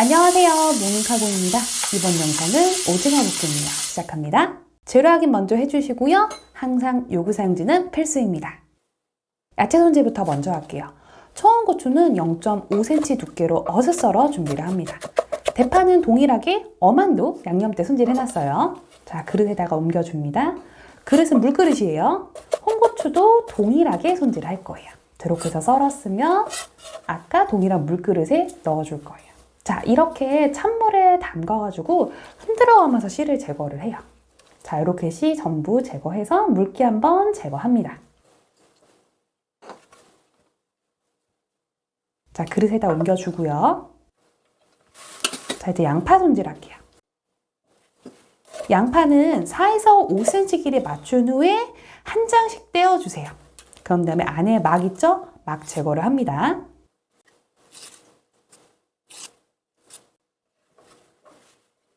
안녕하세요, 모닝카고입니다. 이번 영상은 오징어 볶음이에요. 시작합니다. 재료 확인 먼저 해주시고요. 항상 요구사항지는 필수입니다. 야채 손질부터 먼저 할게요. 청원고추는 0.5cm 두께로 어슷 썰어 준비를 합니다. 대파는 동일하게 어만두 양념때 손질해놨어요. 자, 그릇에다가 옮겨줍니다. 그릇은 물그릇이에요. 홍고추도 동일하게 손질할 거예요. 드롭해서 썰었으면 아까 동일한 물그릇에 넣어줄 거예요. 자, 이렇게 찬물에 담가가지고 흔들어가면서 씨를 제거를 해요. 자, 이렇게 씨 전부 제거해서 물기 한번 제거합니다. 자, 그릇에다 옮겨주고요. 자, 이제 양파 손질할게요. 양파는 4에서 5cm 길이 맞춘 후에 한 장씩 떼어주세요. 그런 다음에 안에 막 있죠? 막 제거를 합니다.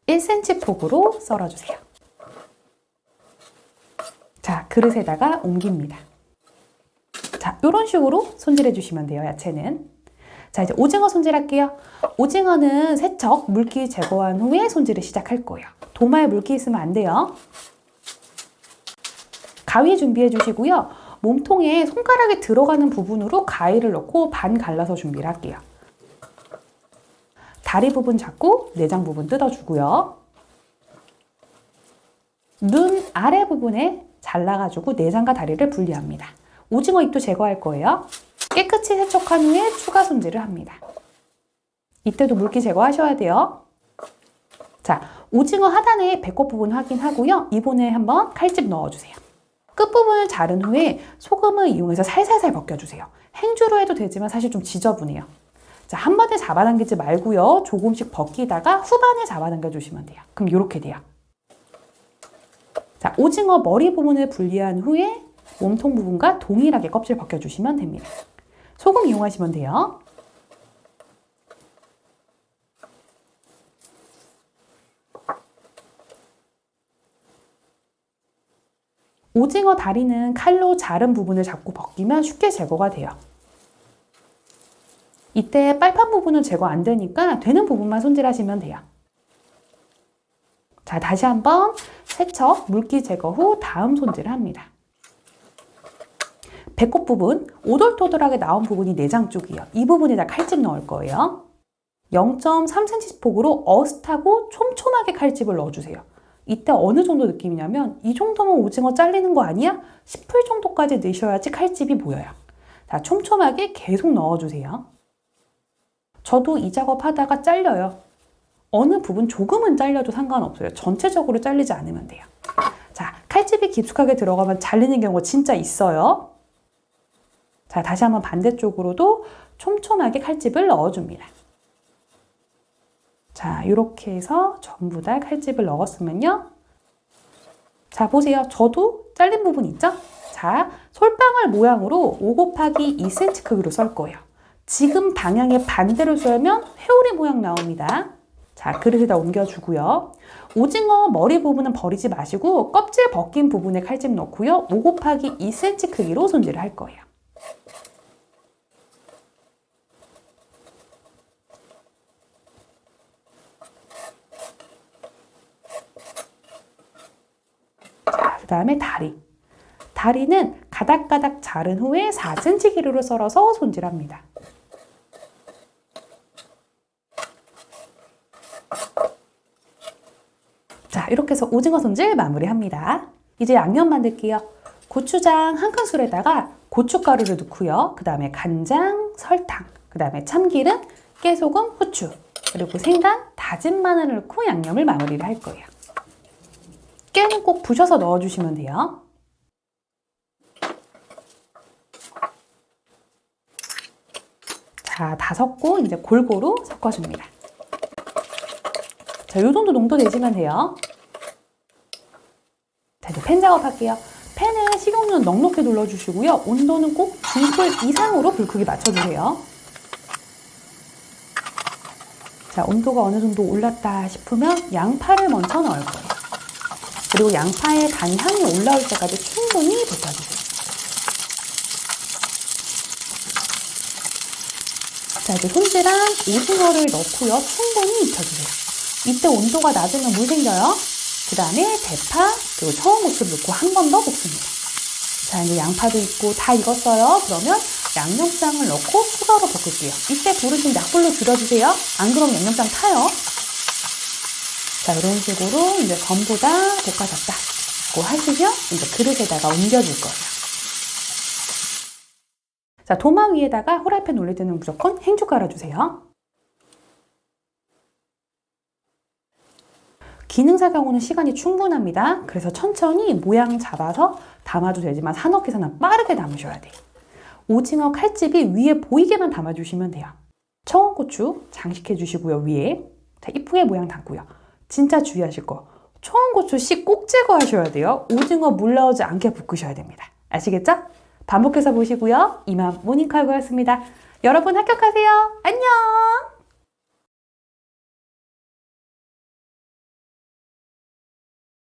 (1cm) 폭으로 썰어주세요. 자, 그릇에다가 옮깁니다. 자, 이런 식으로 손질해 주시면 돼요, 야채는. 자, 이제 오징어 손질할게요. 오징어는 세척, 물기 제거한 후에 손질을 시작할 거예요. 도마에 물기 있으면 안 돼요. 가위 준비해 주시고요. 몸통에 손가락이 들어가는 부분으로 가위를 넣고 반 갈라서 준비를 할게요. 다리 부분 잡고 내장 부분 뜯어주고요. 눈 아래 부분에 잘라가지고 내장과 다리를 분리합니다. 오징어 입도 제거할 거예요. 깨끗이 세척한 후에 추가 손질을 합니다. 이때도 물기 제거하셔야 돼요. 자, 오징어 하단에 배꼽 부분 확인하고요. 이번에 한번 칼집 넣어주세요. 끝부분을 자른 후에 소금을 이용해서 살살살 벗겨주세요. 행주로 해도 되지만 사실 좀 지저분해요. 자, 한 번에 잡아당기지 말고요. 조금씩 벗기다가 후반에 잡아당겨 주시면 돼요. 그럼 이렇게 돼요. 자, 오징어 머리 부분을 분리한 후에 몸통 부분과 동일하게 껍질 벗겨주시면 됩니다. 소금 이용하시면 돼요. 오징어 다리는 칼로 자른 부분을 잡고 벗기면 쉽게 제거가 돼요. 이때 빨판 부분은 제거 안 되니까 되는 부분만 손질하시면 돼요. 자, 다시 한번 세척, 물기 제거 후 다음 손질을 합니다. 배꼽 부분, 오돌토돌하게 나온 부분이 내장 쪽이에요. 이 부분에다 칼집 넣을 거예요. 0.3cm 폭으로 어슷하고 촘촘하게 칼집을 넣어주세요. 이때 어느 정도 느낌이냐면 이 정도면 오징어 잘리는 거 아니야? 싶을 정도까지 넣으셔야지 칼집이 보여요. 자, 촘촘하게 계속 넣어주세요. 저도 이 작업 하다가 잘려요. 어느 부분 조금은 잘려도 상관없어요. 전체적으로 잘리지 않으면 돼요. 자, 칼집이 깊숙하게 들어가면 잘리는 경우가 진짜 있어요. 자, 다시 한번 반대쪽으로도 촘촘하게 칼집을 넣어줍니다. 자, 이렇게 해서 전부 다 칼집을 넣었으면요. 자, 보세요. 저도 잘린 부분 있죠? 자, 솔방울 모양으로 5×2cm 크기로 썰 거예요. 지금 방향의 반대로 썰면 회오리 모양 나옵니다. 자, 그릇에다 옮겨주고요. 오징어 머리 부분은 버리지 마시고 껍질 벗긴 부분에 칼집 넣고요. 5×2cm 크기로 손질을 할 거예요. 자, 그 다음에 다리. 다리는 가닥가닥 자른 후에 4cm 길이로 썰어서 손질합니다. 자, 이렇게 해서 오징어 손질 마무리합니다. 이제 양념 만들게요. 고추장 한 큰술에다가 고춧가루를 넣고요. 그 다음에 간장, 설탕, 그 다음에 참기름, 깨소금, 후추, 그리고 생강, 다진 마늘을 넣고 양념을 마무리를 할 거예요. 깨는 꼭 부셔서 넣어주시면 돼요. 자, 다 섞고 이제 골고루 섞어줍니다. 자, 요 정도 농도 내시면 돼요. 자, 이제 팬 작업할게요. 팬은 식용유는 넉넉히 눌러주시고요. 온도는 꼭 중불 이상으로 불 크기 맞춰주세요. 자, 온도가 어느 정도 올랐다 싶으면 양파를 먼저 넣을 거예요. 그리고 양파의 간 향이 올라올 때까지 충분히 볶아주세요. 자, 이제 손질한 오징어를 넣고요. 충분히 익혀주세요. 이때 온도가 낮으면 물 생겨요. 그 다음에 대파, 그리고 청양고추를 넣고 한 번 더 볶습니다. 자, 이제 양파도 있고 다 익었어요. 그러면 양념장을 넣고 추가로 볶을게요. 이때 불을 좀 약불로 줄여주세요. 안 그러면 양념장 타요. 자, 이런 식으로 이제 전부 다 볶아졌다 고 하시면 이제 그릇에다가 옮겨줄 거예요. 자, 도마 위에다가 후라이팬 올릴 때는 무조건 행주 깔아주세요. 기능사 경우는 시간이 충분합니다. 그래서 천천히 모양 잡아서 담아도 되지만 산업계산은 빠르게 담으셔야 돼요. 오징어 칼집이 위에 보이게만 담아주시면 돼요. 청양고추 장식해 주시고요. 위에 자, 이쁘게 모양 담고요. 진짜 주의하실 거, 청양고추 씨 꼭 제거하셔야 돼요. 오징어 물 나오지 않게 볶으셔야 됩니다. 아시겠죠? 반복해서 보시고요. 이만 모닝칼고였습니다. 여러분 합격하세요. 안녕!